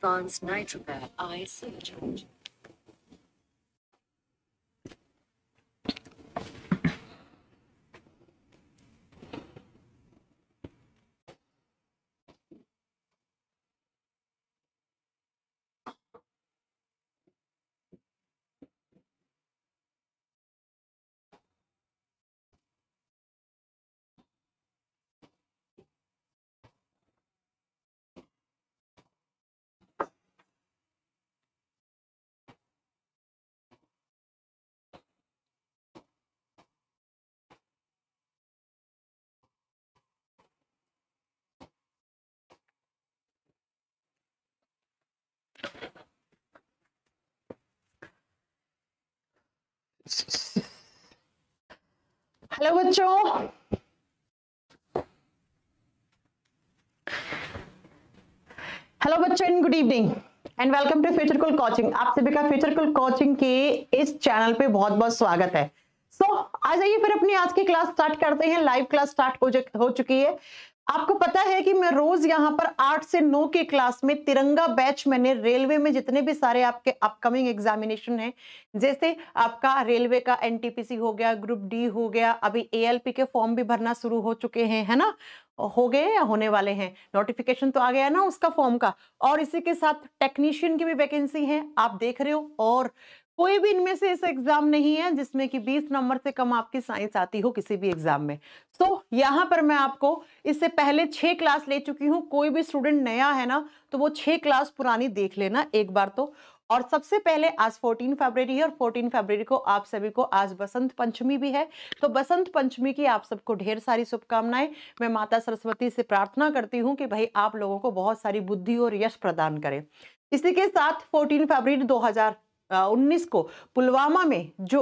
advanced Nitrocare eye surgery. Hello बच्चों, hello बच्चों इन good evening and welcome to future cool coaching. आप सभी का फ्यूचर कूल कोचिंग के इस चैनल पे बहुत बहुत स्वागत है। आ जाइए फिर अपनी आज की क्लास स्टार्ट करते हैं। लाइव क्लास स्टार्ट हो चुकी है। आपको पता है कि मैं रोज यहाँ पर 8 से 9 की क्लास में तिरंगा बैच मैंने रेलवे में जितने भी सारे आपके अपकमिंग एग्जामिनेशन हैं, जैसे आपका रेलवे का एनटीपीसी हो गया, ग्रुप डी हो गया, अभी एएलपी के फॉर्म भी भरना शुरू हो चुके हैं, है ना, हो गए या होने वाले हैं। नोटिफिकेशन तो आ गया ना उसका फॉर्म का। और इसी के साथ टेक्नीशियन की भी वैकेंसी है, आप देख रहे हो। और कोई भी इनमें से ऐसा एग्जाम नहीं है जिसमें कि 20 नंबर से कम आपकी साइंस आती हो किसी भी एग्जाम में। यहाँ पर मैं आपको इससे पहले 6 क्लास ले चुकी हूँ। कोई भी स्टूडेंट नया है ना तो वो 6 क्लास पुरानी देख लेना एक बार तो। और सबसे पहले आज 14 फरवरी है और 14 फरवरी को आप सभी को आज बसंत पंचमी भी है। तो बसंत पंचमी की आप सबको ढेर सारी शुभकामनाएं। मैं माता सरस्वती से प्रार्थना करती हूँ कि भाई आप लोगों को बहुत सारी बुद्धि और यश प्रदान करें। इसी के साथ 14 फरवरी 2019 को पुलवामा में जो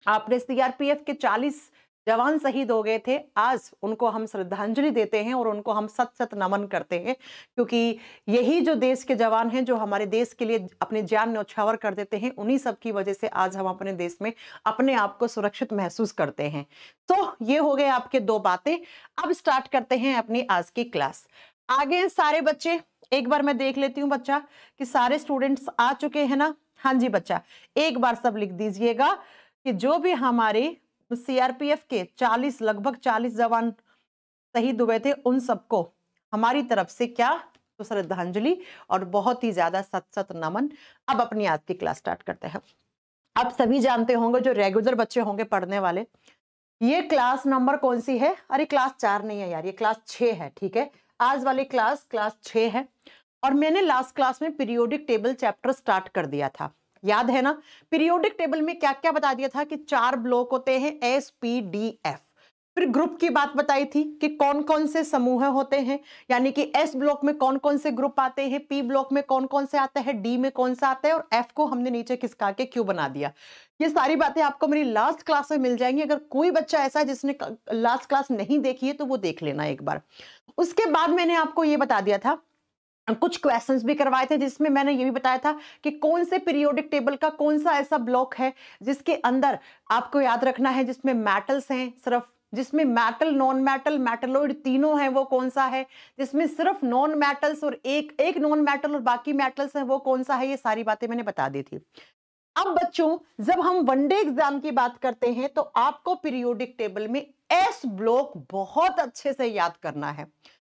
आपने सीआरपीएफ के 40 जवान शहीद हो गए थे, आज उनको हम श्रद्धांजलि देते हैं और उनको हम सत सत नमन करते हैं, क्योंकि यही जो देश के जवान हैं जो हमारे देश के लिए अपनी जान न्यौछावर कर देते हैं, उन्हीं सब की वजह से आज हम अपने देश में अपने आप को सुरक्षित महसूस करते हैं। तो ये हो गए आपके 2 बातें। अब स्टार्ट करते हैं अपनी आज की क्लास। आगे सारे बच्चे एक बार मैं देख लेती हूँ बच्चा कि सारे स्टूडेंट्स आ चुके हैं ना। हाँ जी बच्चा, एक बार सब लिख दीजिएगा कि जो भी हमारे सीआरपीएफ के 40 लगभग 40 जवान शहीद हुए थे, उन सबको हमारी तरफ से क्या तो श्रद्धांजलि और बहुत ही ज्यादा सत सत नमन। अब अपनी आज की क्लास स्टार्ट करते हैं। आप सभी जानते होंगे जो रेगुलर बच्चे होंगे पढ़ने वाले, ये क्लास नंबर कौन सी है? अरे क्लास 4 नहीं है यार, ये क्लास 6 है। ठीक है, आज वाली क्लास 6 है। और मैंने लास्ट क्लास में पीरियोडिक टेबल चैप्टर स्टार्ट कर दिया था, याद है ना। पीरियोडिक टेबल में क्या क्या बता दिया था कि 4 ब्लॉक होते हैं, एस पी डी एफ। फिर ग्रुप की बात बताई थी कि कौन कौन से समूह होते हैं, यानी कि एस ब्लॉक में कौन कौन से ग्रुप आते हैं, पी ब्लॉक में कौन कौन से आते हैं, डी में कौन सा आता है, और एफ को हमने नीचे खिसका के क्यों बना दिया। ये सारी बातें आपको मेरी लास्ट क्लास में मिल जाएंगी। अगर कोई बच्चा ऐसा है जिसने लास्ट क्लास नहीं देखी है तो वो देख लेना एक बार। उसके बाद मैंने आपको ये बता दिया था, कुछ क्वेश्चंस भी करवाए थे जिसमें मैंने ये भी बताया था कि कौन से पीरियोडिक टेबल का कौन सा ऐसा ब्लॉक है जिसके अंदर आपको याद रखना है जिसमें मेटल्स हैं सिर्फ, जिसमें मेटल नॉन मेटल मेटलॉइड तीनों हैं वो कौन सा है, जिसमें सिर्फ नॉन मेटल्स और एक नॉन मेटल और बाकी मेटल्स हैं वो कौन सा है। ये सारी बातें मैंने बता दी थी। अब बच्चों जब हम वनडे एग्जाम की बात करते हैं तो आपको पीरियोडिक टेबल में एस ब्लॉक बहुत अच्छे से याद करना है।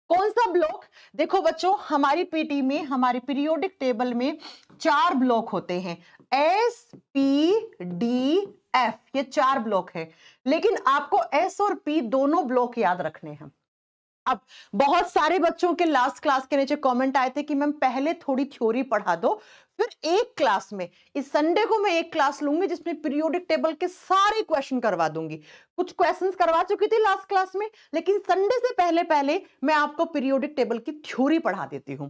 कौन सा ब्लॉक? देखो बच्चों, हमारी पीटी में, हमारी पीरियोडिक टेबल में 4 ब्लॉक होते हैं, एस पी डी एफ, ये 4 ब्लॉक है। लेकिन आपको एस और पी दोनों ब्लॉक याद रखने हैं। अब बहुत सारे बच्चों के लास्ट क्लास के नीचे कमेंट आए थे कि मैम पहले थोड़ी थ्योरी पढ़ा दो, फिर एक क्लास में, इस संडे को मैं एक क्लास लूंगी जिसमें पीरियोडिक टेबल के सारे क्वेश्चन करवा दूंगी। कुछ क्वेश्चंस करवा चुकी थी लास्ट क्लास में, लेकिन संडे से पहले पहले मैं आपको पीरियोडिक टेबल की थ्योरी पढ़ा देती हूं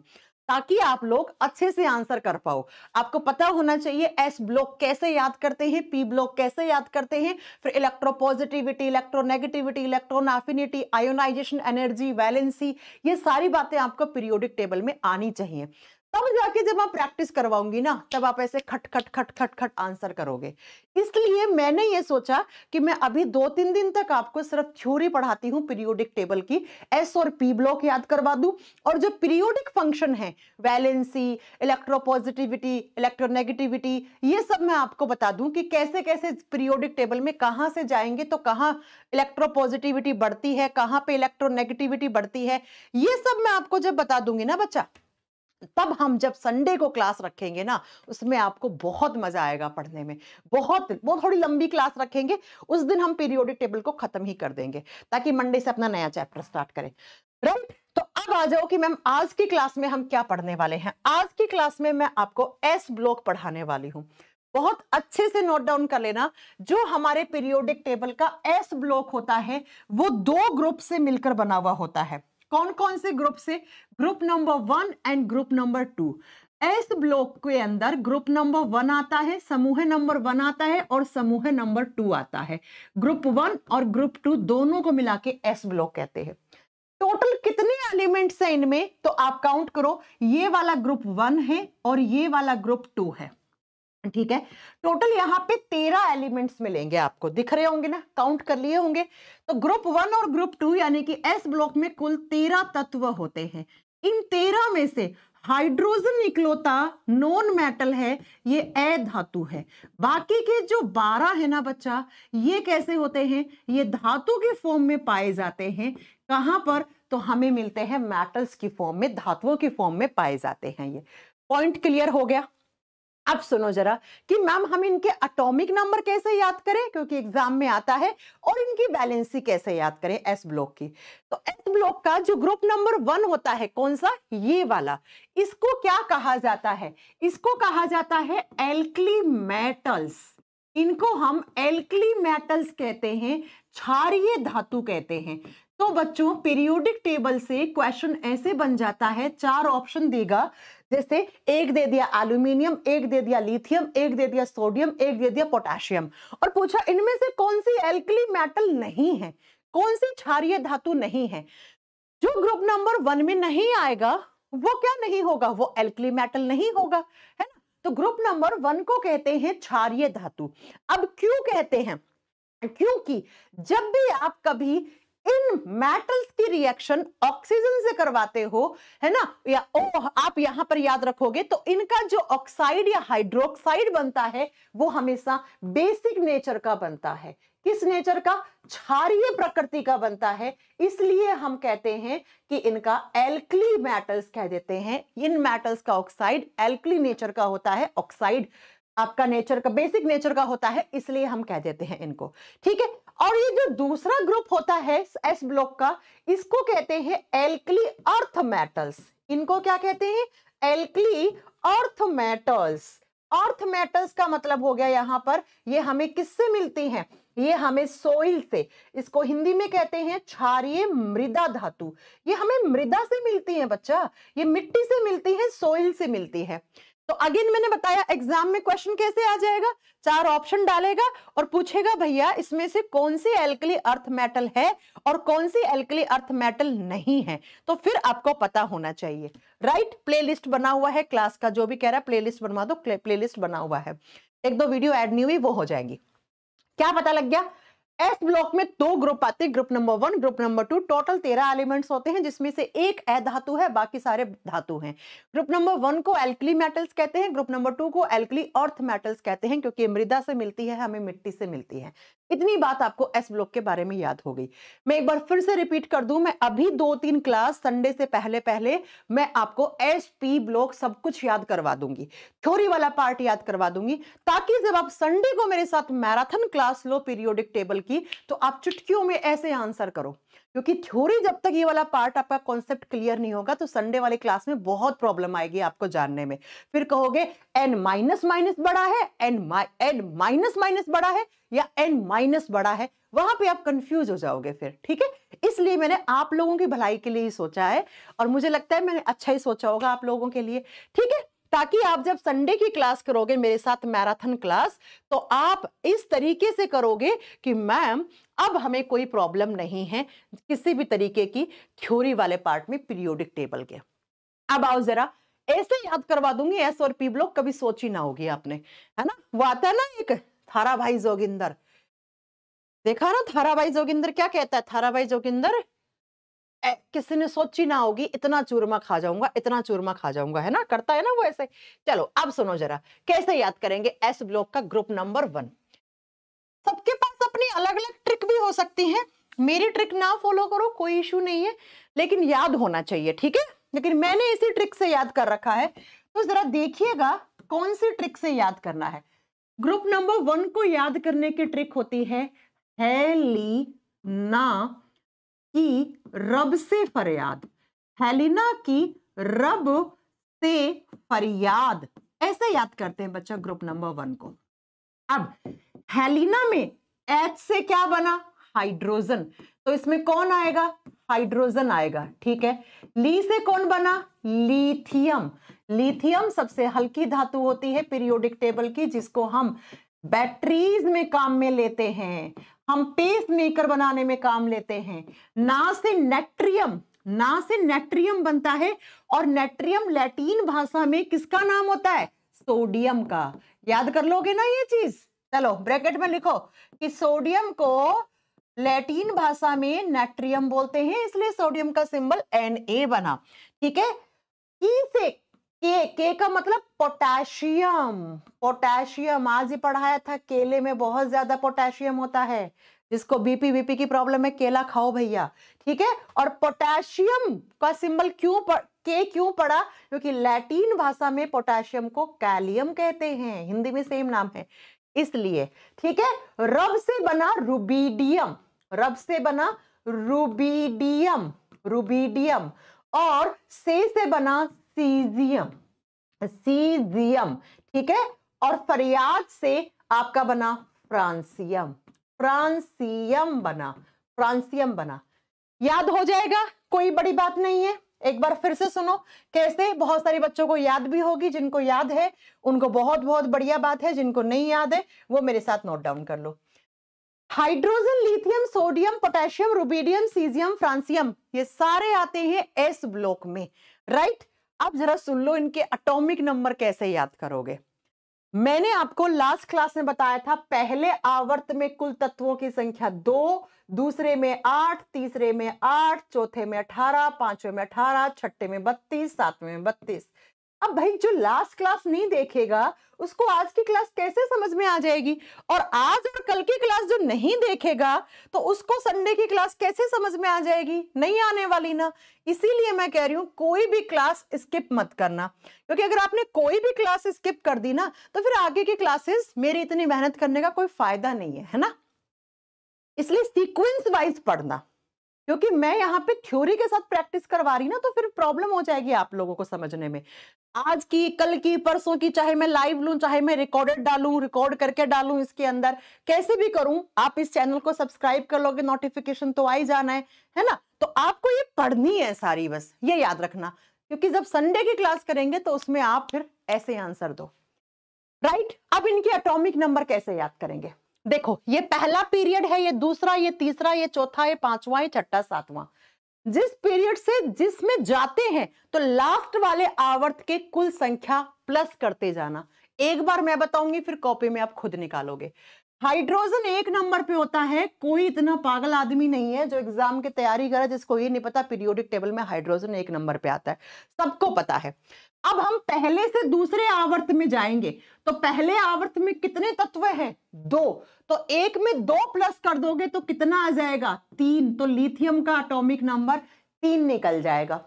ताकि आप लोग अच्छे से आंसर कर पाओ। आपको पता होना चाहिए एस ब्लॉक कैसे याद करते हैं, पी ब्लॉक कैसे याद करते हैं, फिर electropositivity, electronegativity, electron affinity, ionisation energy, valency, ये सारी बातें आपको पीरियोडिक टेबल में आनी चाहिए। तब जाके जब आप प्रैक्टिस करवाऊंगी ना, तब आप ऐसे खट खट खट खट खट आंसर करोगे। इसलिए मैंने ये सोचा कि मैं अभी 2-3 दिन तक आपको सिर्फ थ्योरी पढ़ाती हूँ पीरियोडिक टेबल की, एस और पी ब्लॉक याद करवा दूं, और जो पीरियोडिक फंक्शन है, वैलेंसी, इलेक्ट्रोपॉजिटिविटी, इलेक्ट्रोनेगेटिविटी, ये सब मैं आपको बता दूं कि कैसे कैसे पीरियोडिक टेबल में कहां से जाएंगे तो कहां इलेक्ट्रोपॉजिटिविटी बढ़ती है, कहां पे इलेक्ट्रोनेगेटिविटी बढ़ती है। ये सब मैं आपको जब बता दूंगी ना बच्चा, तब हम जब संडे को क्लास रखेंगे ना, उसमें आपको बहुत मजा आएगा पढ़ने में। वो थोड़ी लंबी क्लास रखेंगे, उस दिन हम पीरियोडिक टेबल को खत्म ही कर देंगे, ताकि मंडे से अपना नया चैप्टर स्टार्ट करें। राइट, तो अब आ जाओ कि मैम आज की क्लास में हम क्या पढ़ने वाले हैं। आज की क्लास में मैं आपको एस ब्लॉक पढ़ाने वाली हूं। बहुत अच्छे से नोट डाउन कर लेना, जो हमारे पीरियोडिक टेबल का एस ब्लॉक होता है वो 2 ग्रुप से मिलकर बना हुआ होता है। कौन कौन से ग्रुप से? Group number 1 and group number 2। S block के अंदर ग्रुप नंबर 1 आता है, समूह नंबर 1 आता है और समूह नंबर 2 आता है। ग्रुप 1 और ग्रुप 2 दोनों को मिला के एस ब्लॉक कहते हैं। टोटल कितने एलिमेंट्स हैं इनमें? तो आप काउंट करो, ये वाला ग्रुप 1 है और ये वाला ग्रुप 2 है। ठीक है, टोटल यहाँ पे 13 एलिमेंट्स मिलेंगे आपको, दिख रहे होंगे ना, काउंट कर लिए होंगे। तो ग्रुप 1 और ग्रुप 2 यानी कि एस ब्लॉक में कुल 13 तत्व होते हैं। इन 13 में से हाइड्रोजन इकलौता नॉन मेटल है, ये अधातु है। बाकी के जो 12 है ना बच्चा, ये कैसे होते हैं? ये धातु के फॉर्म में पाए जाते हैं। कहां पर? तो हमें मिलते हैं मेटल्स की फॉर्म में, धातुओं की फॉर्म में पाए जाते हैं। ये पॉइंट क्लियर हो गया? अब सुनो जरा कि मैम हम इनके एटॉमिक नंबर कैसे याद करें, क्योंकि एग्जाम में आता है, और इनकी वैलेंसी कैसे याद करें एस ब्लॉक की। तो एस ब्लॉक का जो ग्रुप नंबर 1 होता है, कौन सा? ये वाला। इसको क्या कहा जाता है? इसको कहा जाता है एल्कली मेटल्स। इनको हम एल्कली मेटल्स कहते हैं, क्षारीय धातु कहते हैं। तो बच्चों पीरियोडिक टेबल से क्वेश्चन ऐसे बन जाता है, 4 ऑप्शन देगा, जैसे एक दे दिया एल्यूमिनियम, एक दे दिया लिथियम, एक दे दिया सोडियम, एक दे दिया पोटेशियम, और पूछा इनमें से कौन सी एल्कली मेटल नहीं है, कौन सी क्षारीय धातु नहीं है। जो ग्रुप नंबर 1 में नहीं आएगा वो क्या नहीं होगा? वो एल्कली मेटल नहीं होगा, है ना। तो ग्रुप नंबर 1 को कहते हैं क्षारीय धातु। अब क्यों कहते हैं? क्योंकि जब भी आप कभी इन मेटल्स की रिएक्शन ऑक्सीजन से करवाते हो, है ना, या आप यहां पर याद रखोगे, तो इनका जो ऑक्साइड या हाइड्रोक्साइड बनता है वो हमेशा बेसिक नेचर का बनता है। किस नेचर का? क्षारीय प्रकृति का बनता है। इसलिए हम कहते हैं कि इनका एल्कली मेटल्स कह देते हैं। इन मेटल्स का ऑक्साइड एल्कली नेचर का होता है, ऑक्साइड आपका नेचर का बेसिक नेचर का होता है, इसलिए हम कह देते हैं इनको। ठीक है, और ये जो दूसरा ग्रुप होता है एस ब्लॉक का, इसको कहते हैं एल्कली अर्थ मेटल्स। इनको क्या कहते हैं? Alkali earth metals. Earth metals का मतलब हो गया यहां पर, ये हमें किससे मिलती हैं? ये हमें सोइल से। इसको हिंदी में कहते हैं क्षारीय मृदा धातु। ये हमें मृदा से मिलती है बच्चा, ये मिट्टी से मिलती है, सोइल से मिलती है। तो अगेन मैंने बताया एग्जाम में क्वेश्चन कैसे आ जाएगा, 4 ऑप्शन डालेगा और पूछेगा भैया इसमें से कौन सी एल्कली अर्थ मेटल है और कौन सी एल्कली अर्थ मेटल नहीं है। तो फिर आपको पता होना चाहिए। राइट, प्लेलिस्ट बना हुआ है क्लास का, जो भी कह रहा है प्लेलिस्ट बनवा दो, प्लेलिस्ट बना हुआ है। 1-2 वीडियो ऐड नहीं हुई, वो हो जाएंगी। क्या पता लग गया? एस ब्लॉक में 2 ग्रुप आते हैं, group number 1, group number 2। Total 13 elements होते हैं, जिसमें से एक अधातु है, बाकी सारे धातु हैं। ग्रुप नंबर 1 को एल्कली मेटल्स कहते हैं, ग्रुप नंबर 2 को एल्कली अर्थ मेटल्स कहते हैं, क्योंकि मृदा से मिलती है, हमें मिट्टी से मिलती है। इतनी बात आपको एस ब्लॉक के बारे में याद हो गई। मैं एक बार फिर से रिपीट कर दूं, मैं अभी 2-3 क्लास संडे से पहले मैं आपको एस पी ब्लॉक सब कुछ याद करवा दूंगी, थ्योरी वाला पार्ट याद करवा दूंगी, ताकि जब आप संडे को मेरे साथ मैराथन क्लास लो पीरियोडिक टेबल की, तो आप चुटकियों में ऐसे आंसर करो। क्योंकि थ्योरी जब तक ये वाला पार्ट आपका कॉन्सेप्ट क्लियर नहीं होगा, तो संडे वाले क्लास में बहुत प्रॉब्लम आएगी आपको जानने में। फिर कहोगे n माइनस माइनस बड़ा है, n माइनस माइनस बड़ा है, या n माइनस बड़ा है, वहां पे आप कंफ्यूज हो जाओगे फिर। ठीक है, इसलिए मैंने आप लोगों की भलाई के लिए ही सोचा है, और मुझे लगता है मैंने अच्छा ही सोचा होगा आप लोगों के लिए। ठीक है, ताकि आप जब संडे की क्लास करोगे मेरे साथ मैराथन क्लास, तो आप इस तरीके से करोगे कि मैम अब हमें कोई प्रॉब्लम नहीं है किसी भी तरीके की थ्योरी वाले पार्ट में पीरियोडिक टेबल के। अब आओ जरा ऐसे याद करवा दूंगी, एस और पी ब्लॉक कभी सोची ना होगी आपने, है ना। वो आता है ना एक थाराभाई जोगिंदर, देखा ना थाराभाई जोगिंदर क्या कहता है, थाराभाई जोगिंदर किसी ने सोची ना होगी इतना चूरमा खा जाऊंगा, इतना चूरमा खा जाऊंगा, है ना, करता है ना वो ऐसे। चलो अब सुनो जरा कैसे याद करेंगे एस ब्लॉक का ग्रुप नंबर 1। सबके पास अपनी अलग अलग ट्रिक भी हो सकती है, मेरी ट्रिक ना फॉलो करो कोई इशू नहीं है, लेकिन याद होना चाहिए, ठीक है। लेकिन मैंने इसी ट्रिक से याद कर रखा है, तो जरा देखिएगा कौन सी ट्रिक से याद करना है। ग्रुप नंबर 1 को याद करने की ट्रिक होती है हेलिना की रब से फरियाद, हेलिना की रब से फरियाद, ऐसे याद करते हैं बच्चा ग्रुप नंबर 1 को। अब हेलिना में H से क्या बना, हाइड्रोजन, तो इसमें कौन आएगा, हाइड्रोजन आएगा, ठीक है। ली से कौन बना, लिथियम, लिथियम सबसे हल्की धातु होती है पीरियोडिक टेबल की, जिसको हम बैटरीज में काम में लेते हैं, हम पेस मेकर बनाने में काम लेते हैं। ना से नेट्रियम, ना से नेट्रियम बनता है, और नेट्रियम लैटिन भाषा में किसका नाम होता है, सोडियम का। याद कर लोगे ना ये चीज, चलो ब्रैकेट में लिखो कि सोडियम को लैटिन भाषा में नेट्रियम बोलते हैं, इसलिए सोडियम का सिंबल Na बना, ठीक है। की से के का मतलब पोटेशियम, पोटेशियम आज ही पढ़ाया था, केले में बहुत ज्यादा पोटेशियम होता है, जिसको बीपी की प्रॉब्लम है केला खाओ भैया, ठीक है। और पोटेशियम का सिंबल क्यों पड़ा, क्योंकि लैटिन भाषा में पोटेशियम को कैलियम कहते हैं, हिंदी में सेम नाम है इसलिए, ठीक है। रब से बना रुबीडियम, रब से बना रुबीडियम, रुबीडियम, और से बना सीजियम, सीजियम, ठीक है। और फरियाद से आपका बना फ्रांसियम, फ्रांसियम बना, फ्रांसियम बना। याद हो जाएगा, कोई बड़ी बात नहीं है। एक बार फिर से सुनो कैसे, बहुत सारे बच्चों को याद भी होगी, जिनको याद है उनको बहुत बहुत बढ़िया बात है, जिनको नहीं याद है वो मेरे साथ नोट डाउन कर लो। Hydrogen, lithium, sodium, potassium, rubidium, caesium, francium, ये सारे आते हैं एस ब्लॉक में, राइट। अब जरा सुन लो इनके एटॉमिक नंबर कैसे याद करोगे। मैंने आपको लास्ट क्लास में बताया था पहले आवर्त में कुल तत्वों की संख्या 2, दूसरे में 8, तीसरे में 8, चौथे में 18, पांचवें में 18, छठे में 32, सातवें में 32। अब भाई जो लास्ट क्लास नहीं देखेगा उसको आज की क्लास कैसे समझ में आ जाएगी, और आज और कल की क्लास जो नहीं देखेगा तो उसको संडे की क्लास कैसे समझ में आ जाएगी, नहीं आने वाली ना। इसीलिए मैं कह रही हूं कोई भी क्लास स्किप मत करना, क्योंकि अगर आपने कोई भी क्लास स्किप कर दी ना तो फिर आगे की क्लासेस मेरी इतनी मेहनत करने का कोई फायदा नहीं है ना। इसलिए सीक्वेंस वाइज पढ़ना, क्योंकि मैं यहाँ पे थ्योरी के साथ प्रैक्टिस करवा रही ना, तो फिर प्रॉब्लम हो जाएगी आप लोगों को समझने में। आज की, कल की, परसों की, चाहे मैं लाइव लूं, चाहे मैं रिकॉर्डेड डालूं, रिकॉर्ड करके डालूं इसके अंदर, कैसे भी करूं, आप इस चैनल को सब्सक्राइब कर लोगे, नोटिफिकेशन तो आ ही जाना है ना। तो आपको ये पढ़नी है सारी, बस ये याद रखना, क्योंकि जब संडे की क्लास करेंगे तो उसमें आप फिर ऐसे आंसर दो, राइट। अब इनके एटॉमिक नंबर कैसे याद करेंगे, देखो ये पहला पीरियड है, ये दूसरा, ये तीसरा, ये चौथा, ये पांचवा, ये छठा, सातवां। जिस पीरियड से जिसमें जाते हैं तो लास्ट वाले आवर्त के कुल संख्या प्लस करते जाना। एक बार मैं बताऊंगी फिर कॉपी में आप खुद निकालोगे। हाइड्रोजन 1 नंबर पे होता है, कोई इतना पागल आदमी नहीं है जो एग्जाम की तैयारी करे जिसको ये नहीं पता पीरियोडिक टेबल में हाइड्रोजन 1 नंबर पे आता है, सबको पता है। अब हम पहले से दूसरे आवर्त में जाएंगे, तो पहले आवर्त में कितने तत्व हैं, 2, तो 1 में 2 प्लस कर दोगे तो कितना आ जाएगा, 3, तो लिथियम का एटॉमिक नंबर 3 निकल जाएगा।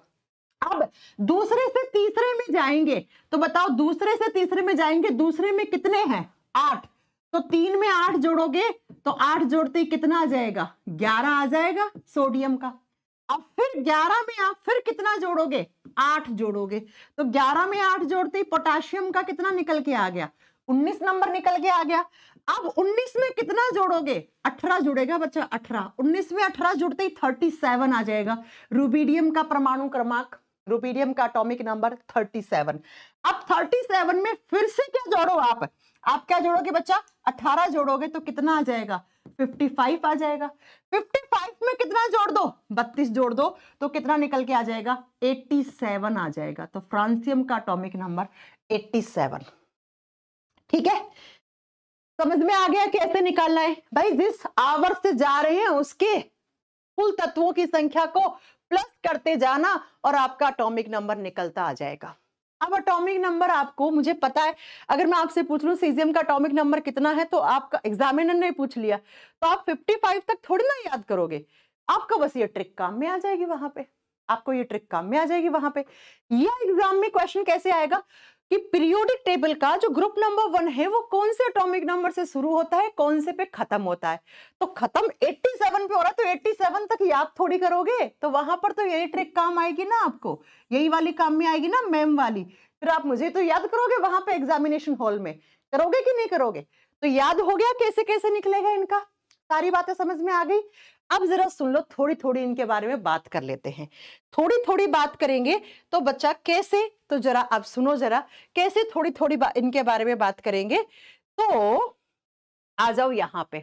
अब दूसरे से तीसरे में जाएंगे, तो बताओ दूसरे से तीसरे में जाएंगे, दूसरे में कितने हैं, 8, तो 3 में 8 जोड़ोगे तो 8 जोड़ते ही कितना आ जाएगा, 11 आ जाएगा सोडियम का। अब फिर 11 में आप फिर कितना जोड़ोगे, 8 जोड़ोगे, तो 11 में 8 जोड़ते ही पोटेशियम का कितना निकल के आ गया, 19 नंबर निकल के आ गया। अब 19 में कितना जोड़ोगे, 18 जुड़ेगा बच्चा, 18, 19 में 18 जुड़ते ही 37 आ जाएगा। रुबीडियम का परमाणु क्रमांक, रुबीडियम का एटॉमिक नंबर 37। अब 37 में फिर से क्या जोड़ो आप क्या जोड़ोगे बच्चा, 18 जोड़ोगे तो कितना आ जाएगा, 55 आ जाएगा। 55 में कितना जोड़ दो, 32 जोड़ दो तो कितना निकल के आ जाएगा, 87 आ जाएगा। तो फ्रांसियम का एटॉमिक नंबर 87। ठीक है, समझ में आ गया कैसे निकालना है भाई। जिस आवर्त से जा रहे हैं उसके कुल तत्वों की संख्या को प्लस करते जाना और आपका एटॉमिक नंबर निकलता आ जाएगा। अब एटॉमिक नंबर आपको, मुझे पता है अगर मैं आपसे पूछ लूं सीजियम का एटॉमिक नंबर कितना है तो आपका एग्जामिनर ने पूछ लिया तो आप 55 तक थोड़ी ना याद करोगे, आपका बस ये ट्रिक काम में आ जाएगी वहां पे, आपको ये ट्रिक काम में आ जाएगी वहां पे। यह एग्जाम में क्वेश्चन कैसे आएगा कि पीरियोडिक टेबल का जो ग्रुप नंबर 1 है वो कौन से एटॉमिक नंबर से शुरू होता है, कौन से पे खत्म होता है। तो खत्म 87 पे हो रहा है तो 87 तक याद थोड़ी करोगे, तो वहां पर तो यही ट्रिक काम आएगी ना, आपको यही वाली काम में आएगी ना मैम वाली। फिर आप मुझे तो याद करोगे वहां पे एग्जामिनेशन हॉल में, करोगे कि नहीं करोगे। तो याद हो गया कैसे कैसे निकलेगा इनका, सारी बातें समझ में आ गई। अब जरा सुन लो, थोड़ी थोड़ी इनके बारे में बात कर लेते हैं, थोड़ी थोड़ी बात करेंगे तो बच्चा कैसे, तो जरा अब सुनो जरा कैसे थोड़ी थोड़ी इनके बारे में बात करेंगे। तो आ जाओ यहां पे।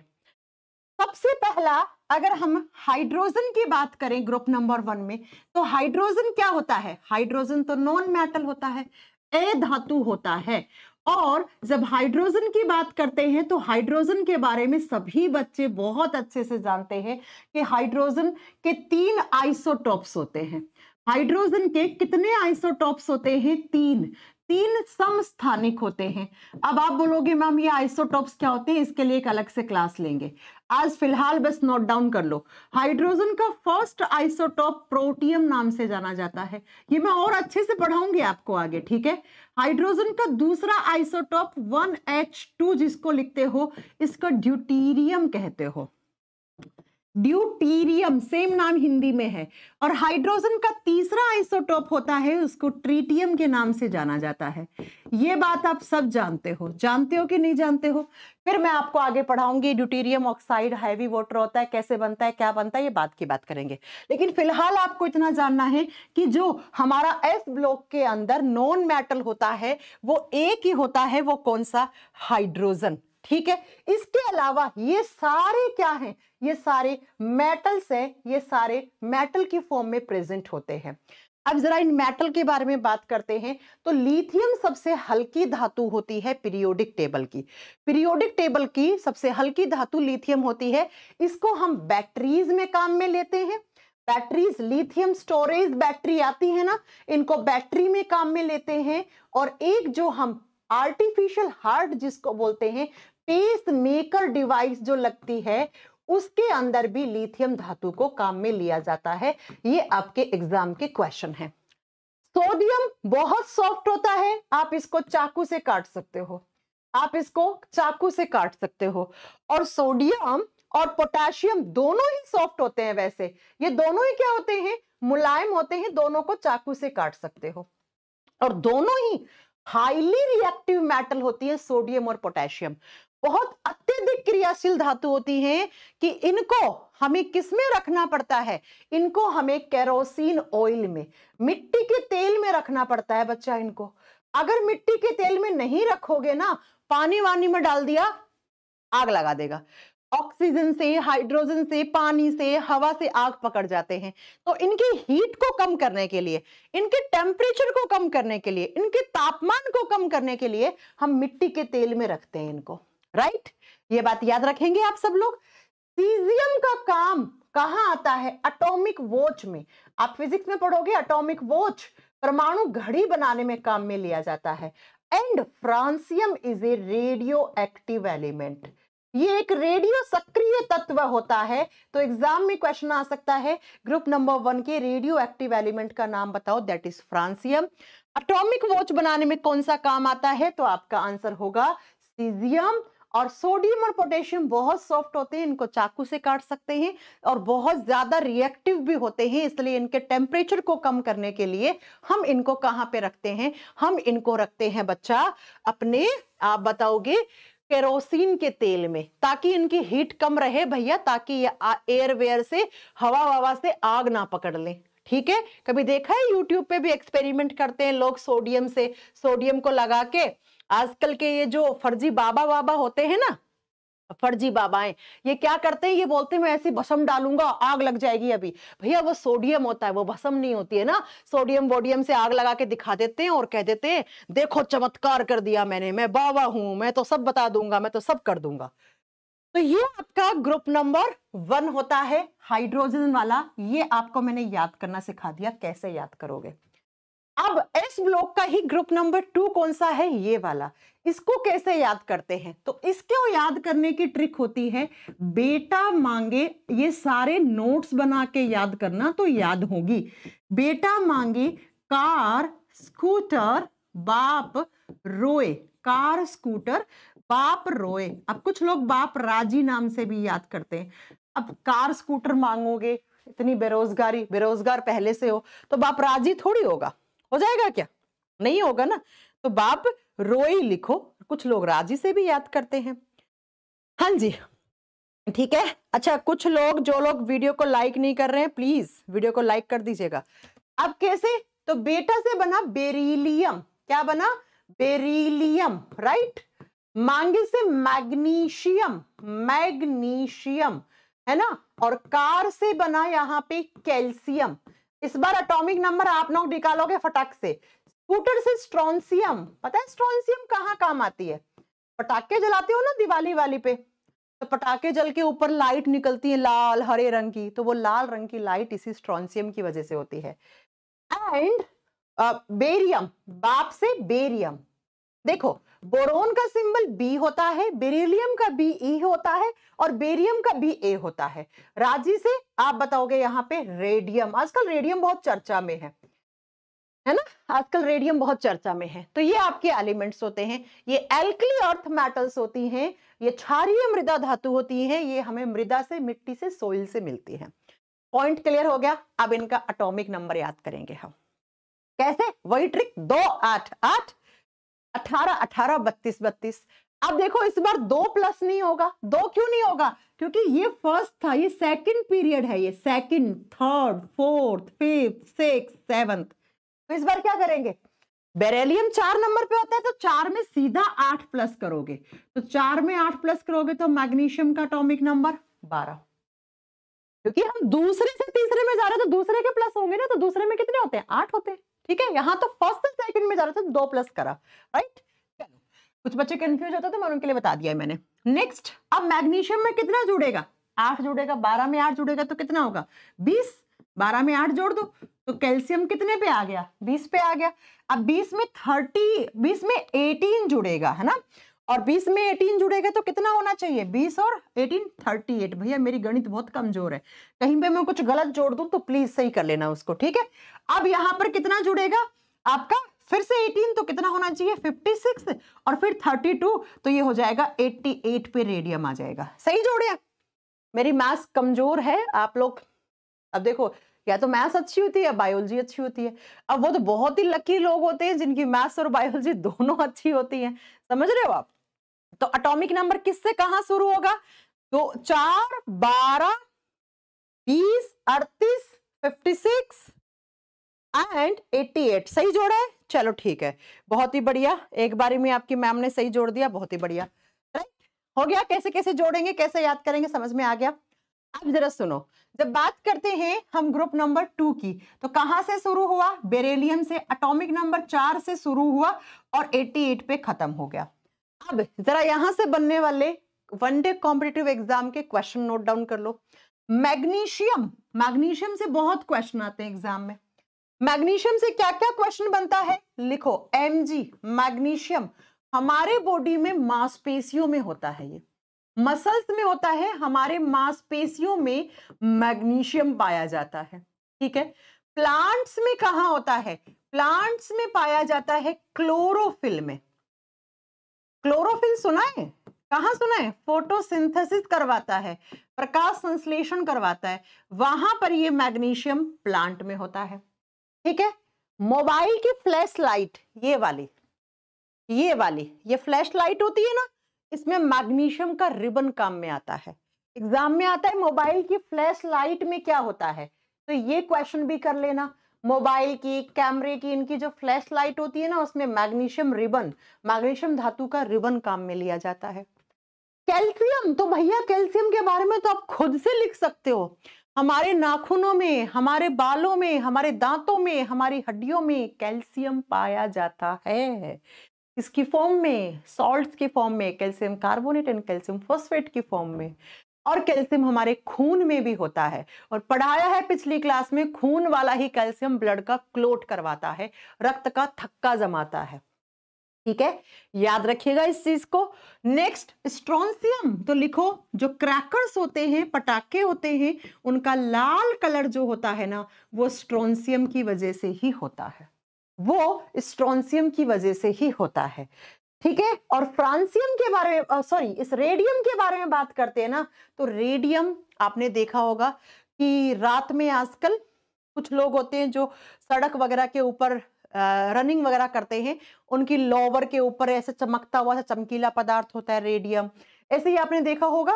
सबसे पहला अगर हम हाइड्रोजन की बात करें ग्रुप नंबर 1 में, तो हाइड्रोजन क्या होता है, हाइड्रोजन तो नॉन मेटल होता है, अधातु होता है। और जब हाइड्रोजन की बात करते हैं तो हाइड्रोजन के बारे में सभी बच्चे बहुत अच्छे से जानते हैं कि हाइड्रोजन के 3 आइसोटोप्स होते हैं। हाइड्रोजन के कितने आइसोटोप्स होते हैं, 3 समस्थानिक होते हैं। अब आप बोलोगे मैम ये आइसोटोप्स क्या होते हैं, इसके लिए एक अलग से क्लास लेंगे, आज फिलहाल बस नोट डाउन कर लो। हाइड्रोजन का फर्स्ट आइसोटोप प्रोटियम नाम से जाना जाता है, ये मैं और अच्छे से पढ़ाऊंगी आपको आगे, ठीक है। हाइड्रोजन का दूसरा आइसोटोप 1H2 जिसको लिखते हो, इसको ड्यूटीरियम कहते हो, ड्यूटीरियम सेम नाम हिंदी में है। और हाइड्रोजन का तीसरा आइसोटोप होता है, उसको ट्रीटियम के नाम से जाना जाता है। ये बात आप सब जानते हो कि नहीं जानते हो। फिर मैं आपको आगे पढ़ाऊंगी ड्यूटीरियम ऑक्साइड हैवी वाटर होता है, कैसे बनता है, क्या बनता है, ये बात की बात करेंगे। लेकिन फिलहाल आपको इतना जानना है कि जो हमारा एस ब्लॉक के अंदर नॉन मेटल होता है वो एक ही होता है, वो कौन सा, हाइड्रोजन, ठीक है। इसके अलावा ये सारे क्या हैं, ये सारे मेटल्स हैं, ये सारे मेटल की फॉर्म में प्रेजेंट होते हैं। अब जरा इन मेटल के बारे में बात करते हैं। तो लिथियम सबसे हल्की धातु होती है पीरियोडिक टेबल की, पीरियोडिक टेबल की सबसे हल्की धातु लिथियम होती है। इसको हम बैटरीज में काम में लेते हैं, बैटरीज, लिथियम स्टोरेज बैटरी आती है ना, इनको बैटरी में काम में लेते हैं। और एक जो हम आर्टिफिशियल हार्ट जिसको बोलते हैं, पेस मेकर डिवाइस जो लगती है, उसके अंदर भी लिथियम धातु को काम में लिया जाता है। ये आपके एग्जाम के क्वेश्चन है। सोडियम बहुत सॉफ्ट होता है, आप इसको चाकू से काट सकते हो, आप इसको चाकू से काट सकते हो। और सोडियम और पोटेशियम दोनों ही सॉफ्ट होते हैं, वैसे ये दोनों ही क्या होते हैं, मुलायम होते हैं, दोनों को चाकू से काट सकते हो। और दोनों ही हाईली रिएक्टिव मेटल होती है, सोडियम और पोटेशियम बहुत अत्यधिक क्रियाशील धातु होती हैं कि इनको हमें किसमें रखना पड़ता है, इनको हमें केरोसिन ऑयल में, मिट्टी के तेल में रखना पड़ता है बच्चा इनको। अगर मिट्टी के तेल में नहीं रखोगे ना, पानी वानी में डाल दिया आग लगा देगा, ऑक्सीजन से, हाइड्रोजन से, पानी से, हवा से आग पकड़ जाते हैं। तो इनकी हीट को कम करने के लिए, इनके टेम्परेचर को कम करने के लिए, इनके तापमान को कम करने के लिए हम मिट्टी के तेल में रखते हैं इनको, राइट। ये बात याद रखेंगे आप सब लोग। सीजियम का काम कहां आता है, एटॉमिक वॉच में, आप फिजिक्स में पढ़ोगे एटॉमिक वॉच, परमाणु घड़ी बनाने में काम में लिया जाता है। And francium is a radio active element, ये एक रेडियो सक्रिय तत्व होता है। तो एग्जाम में क्वेश्चन आ सकता है ग्रुप नंबर 1 के रेडियो एक्टिव एलिमेंट का नाम बताओ, that is francium. Atomic watch बनाने में कौन सा काम आता है, तो आपका आंसर होगा सीजियम। और सोडियम और पोटेशियम बहुत सॉफ्ट होते हैं, इनको चाकू से काट सकते हैं, और बहुत ज्यादा रिएक्टिव भी होते हैं, इसलिए इनके टेम्परेचर को कम करने के लिए हम इनको कहां पे रखते हैं, हम इनको रखते हैं बच्चा अपने, आप बताओगे, केरोसिन के तेल में, ताकि इनकी हीट कम रहे भैया, ताकि ये एयर वेयर से, हवा ववा से आग ना पकड़ ले, ठीक है। कभी देखा है यूट्यूब पे भी एक्सपेरिमेंट करते हैं लोग सोडियम से, सोडियम को लगा के, आजकल के ये जो फर्जी बाबा वाबा होते हैं ना, फर्जी बाबाएं ये क्या करते हैं, ये बोलते हैं मैं ऐसी भस्म डालूंगा आग लग जाएगी अभी। भैया वो सोडियम होता है, वो भस्म नहीं होती है ना। सोडियम वोडियम से आग लगा के दिखा देते हैं और कह देते हैं देखो चमत्कार कर दिया मैंने, मैं बाबा हूं, मैं तो सब बता दूंगा, मैं तो सब कर दूंगा। तो ये आपका ग्रुप नंबर 1 होता है हाइड्रोजन वाला। ये आपको मैंने याद करना सिखा दिया, कैसे याद करोगे। अब एस ब्लॉक का ही ग्रुप नंबर 2 कौन सा है, ये वाला। इसको कैसे याद करते हैं, तो इसको याद करने की ट्रिक होती है बेटा मांगे, ये सारे नोट्स बना के याद करना तो याद होगी। बेटा मांगे कार स्कूटर बाप रोए, कार स्कूटर बाप रोए। अब कुछ लोग बाप राजी नाम से भी याद करते हैं। अब कार स्कूटर मांगोगे, इतनी बेरोजगारी, बेरोजगार पहले से हो तो बाप राजी थोड़ी होगा, हो जाएगा क्या, नहीं होगा ना। तो बाप रोई लिखो, कुछ लोग राजी से भी याद करते हैं। हाँ जी ठीक है। अच्छा कुछ लोग, जो लोग वीडियो को लाइक नहीं कर रहे हैं प्लीज वीडियो को लाइक कर दीजिएगा। अब कैसे, तो बेटा से बना बेरिलियम, क्या बना, बेरिलियम, राइट। मांगे से मैग्नीशियम, मैग्नीशियम है ना। और कार से बना यहाँ पे कैल्शियम। इस बार एटॉमिक नंबर आप लोग निकालोगे फटाक से। स्कूटर से स्ट्रोंसियम, पता है स्ट्रोंसियम कहाँ काम आती है, पटाखे जलाते हो ना दिवाली वाली पे, तो पटाखे जल के ऊपर लाइट निकलती है लाल हरे रंग की, तो वो लाल रंग की लाइट इसी स्ट्रोंसियम की वजह से होती है। एंड बेरियम, बाप से बेरियम। देखो बोरोन का सिंबल बी होता है, बेरिलियम का बी ई होता है और बेरियम का बी ए होता है। राजी से आप बताओगे यहाँ पे रेडियम, आजकल रेडियम बहुत चर्चा में है ना, आजकल रेडियम बहुत चर्चा में है। तो ये आपके एलिमेंट्स होते हैं, ये एल्कली अर्थ मेटल्स होती हैं, ये क्षारीय मृदा धातु होती है, ये हमें मृदा से, मिट्टी से, सोइल से मिलती है। पॉइंट क्लियर हो गया। अब इनका एटॉमिक नंबर याद करेंगे हम, कैसे, वही ट्रिक, 2 8 8 18 18 32 32। अब देखो इस बार 2 प्लस नहीं होगा, 2 क्यों नहीं होगा, क्योंकि ये फर्स्ट था, ये सेकंड पीरियड है, ये second, third, fourth, fifth, six, seventh. तो इस बार क्या करेंगे, बेरिलियम 4 नंबर पे होता है तो 4 में सीधा 8 प्लस करोगे, तो 4 में 8 प्लस करोगे तो मैग्नीशियम का एटॉमिक नंबर 12। क्योंकि हम दूसरे से तीसरे में जा रहे हैं तो दूसरे के प्लस होंगे ना, तो दूसरे में कितने होते हैं, 8 होते हैं। ठीक है, यहां तो फर्स्ट से सेकंड में जा रहे थे तो 2 प्लस करा, राइट। चलो कुछ बच्चे कंफ्यूज होते तो मैं उनके लिए बता दिया मैंने। नेक्स्ट, अब मैग्नीशियम में कितना जुड़ेगा, 8 जुड़ेगा, 12 में 8 जुड़ेगा तो कितना होगा 20, 12 में 8 जोड़ दो तो कैल्शियम कितने पे आ गया, 20 पे आ गया। अब 20 में 18 जुड़ेगा है ना, और 20 में 18 जुड़ेगा तो कितना होना चाहिए, 20 और 18 38। भैया मेरी गणित बहुत कमजोर है, कहीं पे मैं कुछ गलत जोड़ दूं तो प्लीज सही कर लेना उसको, ठीक है। अब यहां पर कितना जुड़ेगा आपका, फिर से 18 तो कितना होना चाहिए 56, और फिर 32 तो ये हो जाएगा 88 पे रेडियम आ जाएगा। सही जोड़े, मेरी मैथ्स कमजोर है आप लोग। अब देखो या तो मैथ्स अच्छी होती है या बायोलॉजी अच्छी होती है। अब वो तो बहुत ही लकी लोग होते हैं जिनकी मैथ्स और बायोलॉजी दोनों अच्छी होती है, समझ रहे हो आप। तो एटॉमिक नंबर किससे कहां शुरू होगा, तो 4 12 20 38 56 एंड 88। सही जोड़ा है, चलो ठीक है, बहुत ही बढ़िया। एक बारी में आपकी मैम ने सही जोड़ दिया, बहुत ही बढ़िया, राइट हो गया। कैसे कैसे जोड़ेंगे, कैसे याद करेंगे, समझ में आ गया। अब जरा सुनो, जब बात करते हैं हम ग्रुप नंबर 2 की, तो कहां से शुरू हुआ, बेरिलियम से, एटॉमिक नंबर 4 से शुरू हुआ और 88 पे खत्म हो गया। अब जरा यहां से बनने वाले वनडे कॉम्पिटिटिव एग्जाम के क्वेश्चन नोट डाउन कर लो। मैग्नीशियम, मैग्नीशियम से बहुत क्वेश्चन आते हैं एग्जाम में। मैग्नीशियम से क्या क्या क्वेश्चन बनता है, लिखो Mg, मैग्नीशियम हमारे बॉडी में मांसपेशियों में होता है, ये मसल्स में होता है, हमारे मांसपेशियों में मैग्नीशियम पाया जाता है, ठीक है। प्लांट्स में कहां होता है, प्लांट्स में पाया जाता है क्लोरोफिल में। क्लोरोफिल सुना है, कहां सुना है, फोटोसिंथेसिस करवाता है, प्रकाश संश्लेषण करवाता है, वहां पर ये मैग्नीशियम प्लांट में होता है, ठीक है। मोबाइल की फ्लैश लाइट, ये वाली ये फ्लैश लाइट होती है ना, इसमें मैग्नीशियम का रिबन काम में आता है। एग्जाम में आता है मोबाइल की फ्लैश लाइट में क्या होता है, तो ये क्वेश्चन भी कर लेना। मोबाइल की, कैमरे की, इनकी जो फ्लैश लाइट होती है ना, उसमें मैग्नीशियम रिबन, मैग्नीशियम धातु का रिबन काम में लिया जाता है। कैल्शियम, तो भैया कैल्शियम के बारे में तो आप खुद से लिख सकते हो। हमारे नाखूनों में, हमारे बालों में, हमारे दांतों में, हमारी हड्डियों में कैल्शियम पाया जाता है। इसकी फॉर्म में, सॉल्ट्स की फॉर्म में, calcium carbonate and calcium phosphate की फॉर्म में। और कैल्शियम हमारे खून में भी होता है, और पढ़ाया है पिछली क्लास में, खून वाला ही कैल्शियम ब्लड का क्लोट करवाता है, रक्त का थक्का जमाता है। ठीक है, याद रखिएगा इस चीज को। नेक्स्ट स्ट्रोंसियम, तो लिखो जो क्रैकर्स होते हैं, पटाखे होते हैं, उनका लाल कलर जो होता है ना, वो स्ट्रोंसियम की वजह से ही होता है, वो स्ट्रोंसियम की वजह से ही होता है। ठीक है, और फ्रांसियम के बारे में, सॉरी, इस रेडियम के बारे में बात करते हैं ना, तो रेडियम आपने देखा होगा कि रात में आजकल कुछ लोग होते हैं जो सड़क वगैरह के ऊपर रनिंग वगैरह करते हैं, उनकी लोवर के ऊपर ऐसे चमकता हुआ सा चमकीला पदार्थ होता है रेडियम। ऐसे ही आपने देखा होगा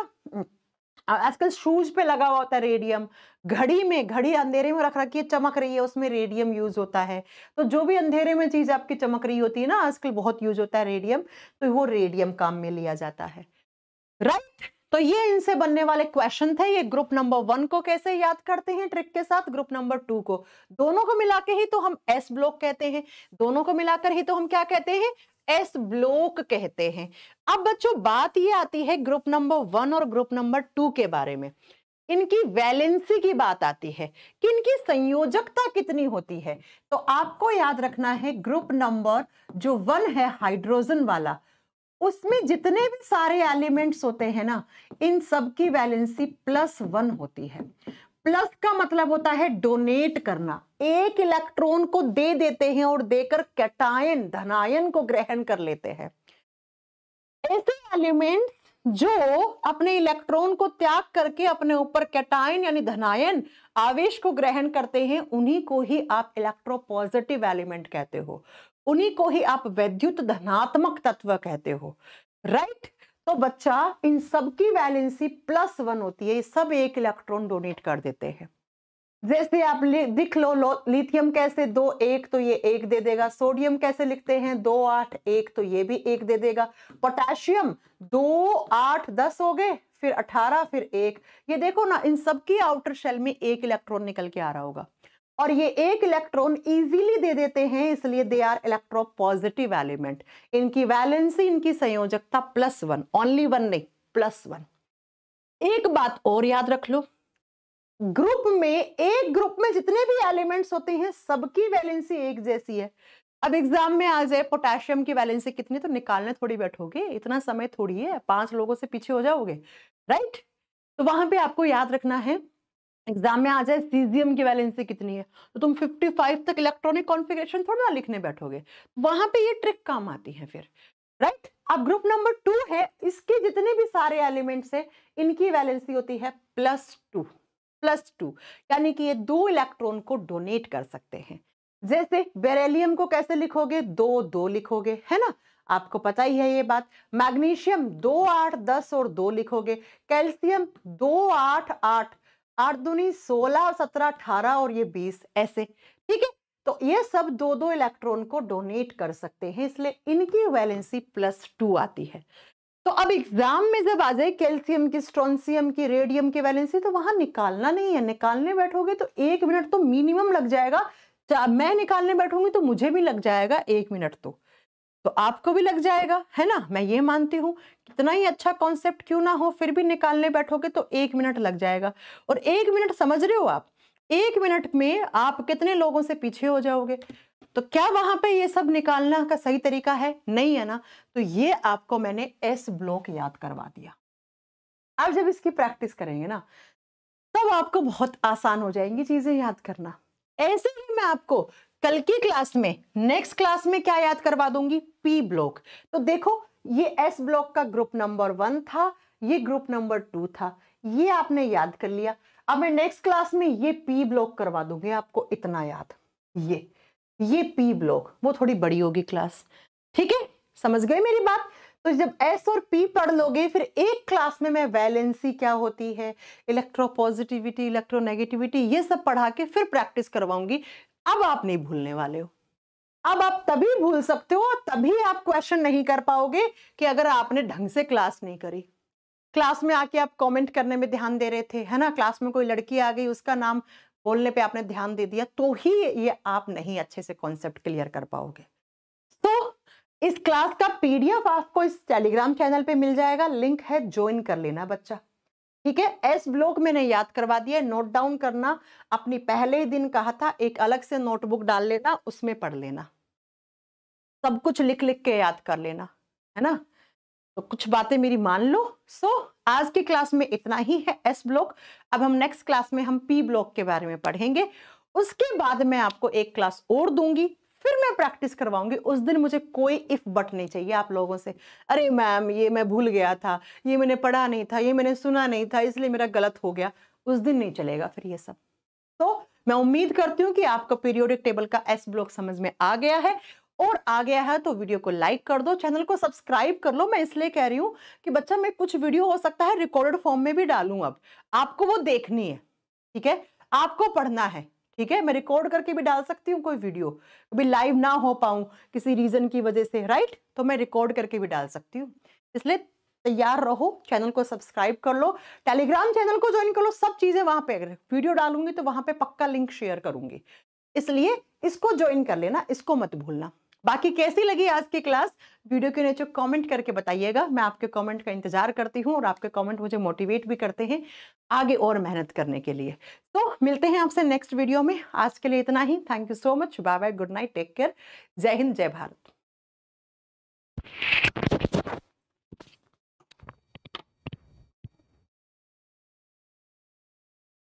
आजकल शूज पे लगा हुआ होता है रेडियम, घड़ी में, घड़ी अंधेरे में रख रखी है, चमक रही है, उसमें रेडियम यूज होता है। तो जो भी अंधेरे में चीज आपकी चमक रही होती है ना, आजकल बहुत यूज होता है रेडियम, तो वो रेडियम काम में लिया जाता है। राइट, तो ये इनसे बनने वाले क्वेश्चन थे। ये ग्रुप नंबर 1 को कैसे याद करते हैं ट्रिक के साथ, ग्रुप नंबर 2 को, दोनों को मिला के ही तो हम एस ब्लॉक कहते हैं, दोनों को मिलाकर ही तो हम क्या कहते हैं, एस ब्लॉक कहते हैं। अब बच्चों बात ये आती है ग्रुप नंबर 1 और ग्रुप नंबर 2 के बारे में, इनकी वैलेंसी की बात आती है कि इनकी संयोजकता कितनी होती है। तो आपको याद रखना है ग्रुप नंबर जो 1 है हाइड्रोजन वाला, उसमें जितने भी सारे एलिमेंट्स होते हैं ना, इन सब की वैलेंसी +1 होती है। प्लस का मतलब होता है डोनेट करना, एक इलेक्ट्रॉन को दे देते हैं और देकर कैटायन, धनायन को ग्रहण कर लेते हैं। ऐसे एलिमेंट्स जो अपने इलेक्ट्रॉन को त्याग करके अपने ऊपर कैटायन यानी धनायन आवेश को ग्रहण करते हैं, उन्हीं को ही आप इलेक्ट्रोपॉजिटिव एलिमेंट कहते हो, उन्हीं को ही आप वैद्युत धनात्मक तत्व कहते हो। राइट, तो बच्चा इन सब की वैलेंसी +1 होती है, ये सब एक इलेक्ट्रॉन डोनेट कर देते हैं। जैसे आप दिख लो, लिथियम कैसे 2 1, तो ये 1 दे देगा। सोडियम कैसे लिखते हैं 2 8 1, तो ये भी 1 दे देगा। पोटेशियम 2 8 10 हो गए, फिर 18, फिर 1। ये देखो ना, इन सब की आउटर शेल में 1 इलेक्ट्रॉन निकल के आ रहा होगा, और ये 1 इलेक्ट्रॉन इजीली दे देते हैं, इसलिए दे आर इलेक्ट्रोपॉजिटिव एलिमेंट। इनकी वैलेंसी, इनकी संयोजकता +1, ओनली 1 नहीं, +1। एक बात और याद रख लो, ग्रुप में, एक ग्रुप में जितने भी एलिमेंट्स होते हैं सबकी वैलेंसी एक जैसी है। अब एग्जाम में आ जाए पोटेशियम की वैलेंसी कितनी, तो निकालने थोड़ी बैठोगे, इतना समय थोड़ी है, 5 लोगों से पीछे हो जाओगे। राइट, तो वहां पे आपको याद रखना है, एग्जाम में आ जाए सीजियम की वैलेंसी कितनी है, तो तुम 55 तक इलेक्ट्रॉनिक कॉन्फ़िगरेशन थोड़ा ना लिखने बैठोगे, वहां पे ये ट्रिक काम आती है फिर। राइट, अब ग्रुप नंबर 2 है, इसके जितने भी सारे एलिमेंट्स है, इनकी वैलेंसी होती है +2, यानी कि ये 2 इलेक्ट्रॉन को डोनेट कर सकते हैं। जैसे बेरिलियम को कैसे लिखोगे, 2 2 लिखोगे, है ना, आपको पता ही है ये बात। मैग्नीशियम 2 8 10 और 2 लिखोगे। कैल्शियम 2 8 8, 8 दूनी 16 और 17 18 और ये 20, ऐसे। ठीक है, तो ये सब 2 2 इलेक्ट्रॉन को डोनेट कर सकते हैं, इसलिए इनकी वैलेंसी +2 आती है। तो अब एग्जाम में जब आ जाए कैल्शियम की, स्ट्रोंसियम की, रेडियम की वैलेंसी, तो वहां निकालना नहीं है, निकालने बैठोगे तो 1 मिनट तो मिनिमम लग जाएगा। मैं निकालने बैठूंगी तो मुझे भी लग जाएगा 1 मिनट, तो आपको भी लग जाएगा, है ना, मैं ये मानती हूं। कितना ही अच्छा कॉन्सेप्ट क्यों ना हो, फिर भी निकालने बैठोगे तो 1 मिनट लग जाएगा। और 1 मिनट समझ रहे हो आप, 1 मिनट में आप कितने लोगों से पीछे हो जाओगे। तो क्या वहां पे ये सब निकालना का सही तरीका है, नहीं है ना, तो ये आपको मैंने एस ब्लॉक याद करवा दिया। अब जब इसकी प्रैक्टिस करेंगे ना, तब आपको बहुत आसान हो जाएंगी चीजें याद करना। ऐसे ही मैं आपको कल की क्लास में, नेक्स्ट क्लास में क्या याद करवा दूंगी, पी ब्लॉक। तो देखो, ये एस ब्लॉक का ग्रुप नंबर 1 था, ये ग्रुप नंबर 2 था, ये आपने याद कर लिया। अब मैं नेक्स्ट क्लास में ये पी ब्लॉक करवा दूंगी आपको, इतना याद, ये पी ब्लॉक, वो थोड़ी बड़ी होगी क्लास। ठीक है, समझ गए मेरी बात। तो जब एस और पी पढ़ लोगे, फिर एक क्लास में मैं वैलेंसी क्या होती है, इलेक्ट्रोपॉजिटिविटी, इलेक्ट्रोनेगेटिविटी, ये सब पढ़ा के फिर प्रैक्टिस करवाऊंगी। अब आप नहीं भूलने वाले हो। अब आप तभी भूल सकते हो, तभी आप क्वेश्चन नहीं कर पाओगे कि अगर आपने ढंग से क्लास नहीं करी। क्लास में आके आप कमेंट करने में ध्यान दे रहे थे, है ना, क्लास में कोई लड़की आ गई उसका नाम बोलने पे आपने ध्यान दे दिया, तो ही ये आप नहीं अच्छे से कॉन्सेप्ट क्लियर कर पाओगे। तो इस क्लास का पीडीएफ आपको इस टेलीग्राम चैनल पे मिल जाएगा, लिंक है, ज्वाइन कर लेना बच्चा, ठीक है। एस ब्लॉक मैंने याद करवा दिया, नोट डाउन करना, अपनी पहले ही दिन कहा था एक अलग से नोटबुक डाल लेना, उसमें पढ़ लेना, सब कुछ लिख लिख के याद कर लेना, है ना। तो कुछ बातें मेरी मान लो। आज की क्लास में इतना ही है एस ब्लॉक। अब हम नेक्स्ट क्लास में हम पी ब्लॉक के बारे में पढ़ेंगे, उसके बाद मैं आपको एक क्लास और दूंगी, फिर मैं प्रैक्टिस करवाऊंगी। उस दिन मुझे कोई इफ बट नहीं चाहिए आप लोगों से, अरे मैम ये मैं भूल गया था, ये मैंने पढ़ा नहीं था, ये मैंने सुना नहीं था, इसलिए मेरा गलत हो गया। उस दिन नहीं चलेगा फिर ये सब। तो मैं उम्मीद करती हूँ कि आपको पीरियोडिक टेबल का एस ब्लॉक समझ में आ गया है, और आ गया है तो वीडियो को लाइक कर दो, चैनल को सब्सक्राइब कर लो। मैं इसलिए कह रही हूँ कि बच्चा मैं कुछ वीडियो हो सकता है रिकॉर्डेड फॉर्म में भी डालूं, अब आपको वो देखनी है, ठीक है, आपको पढ़ना है, ठीक है। मैं रिकॉर्ड करके भी डाल सकती हूँ कोई वीडियो, कभी लाइव ना हो पाऊं किसी रीजन की वजह से, राइट, तो मैं रिकॉर्ड करके भी डाल सकती हूँ। इसलिए तैयार रहो, चैनल को सब्सक्राइब कर लो, टेलीग्राम चैनल को ज्वाइन कर लो, सब चीजें वहां पे, अगर वीडियो डालूंगी तो वहां पे पक्का लिंक शेयर करूंगी, इसलिए इसको ज्वाइन कर लेना, इसको मत भूलना। बाकी कैसी लगी आज की क्लास, वीडियो के नीचे कमेंट करके बताइएगा, मैं आपके कमेंट का इंतजार करती हूँ, और आपके कमेंट मुझे मोटिवेट भी करते हैं आगे और मेहनत करने के लिए। तो मिलते हैं आपसे नेक्स्ट वीडियो में, आज के लिए इतना ही। Thank you so much, bye bye, good night, take care, Jai Hind, जय भारत।